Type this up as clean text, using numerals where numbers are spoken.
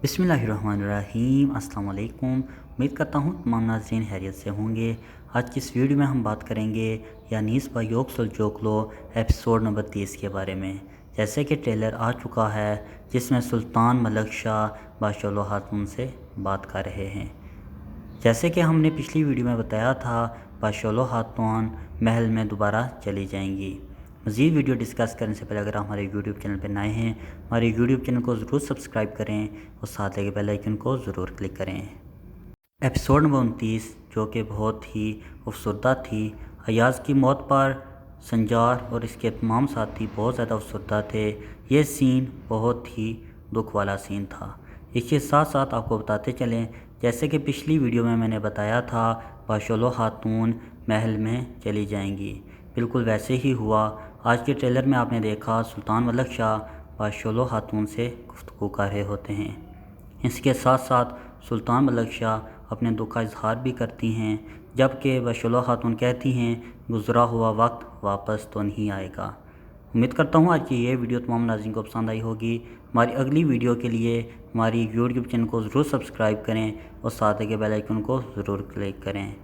बिस्मिल्लाहिर्रहमानिर्रहीम। अस्सलाम वालेकुम। उम्मीद करता हूँ तमाम नाज़रीन खैरियत से होंगे। आज की इस वीडियो में हम बात करेंगे यानीस बा योक्सल जोकलो एपिसोड नंबर 30 के बारे में। जैसे कि ट्रेलर आ चुका है जिसमें सुल्तान मलक शाह बादशाह खातून से बात कर रहे हैं। जैसे कि हमने पिछली वीडियो में बताया था, बादशाह खातून महल में दोबारा चली जाएंगी। मज़ीद वीडियो डिस्कस करने से पहले अगर आप हमारे यूट्यूब चैनल पर नए हैं, हमारे यूट्यूब चैनल को ज़रूर सब्सक्राइब करें और साथ लगे बेल आइकन को ज़रूर क्लिक करें। एपिसोड नंबर 29 जो कि बहुत ही अफसरदा थी। अयाज़ की मौत पर संजार और इसके तमाम साथी बहुत ज़्यादा अफसरदा थे। ये सीन बहुत ही दुख वाला सीन था। इसके साथ साथ आपको बताते चलें, जैसे कि पिछली वीडियो में मैंने बताया था बादशाह खातून महल में चली जाएंगी, बिल्कुल वैसे ही हुआ। आज के ट्रेलर में आपने देखा सुल्तान मलक शाह बादशाह खातून से गुफ्तगू कर रहे होते हैं। इसके साथ साथ सुल्तान मलक शाह अपने दुख का इजहार भी करती हैं, जबकि बादशाह खातून कहती हैं गुज़रा हुआ वक्त वापस तो नहीं आएगा। उम्मीद करता हूँ आज की ये वीडियो तमाम नाज़रीन को पसंद आई होगी। हमारी अगली वीडियो के लिए हमारी यूट्यूब चैनल को ज़रूर सब्सक्राइब करें और साथ के बेल आइकन को ज़रूर क्लिक करें।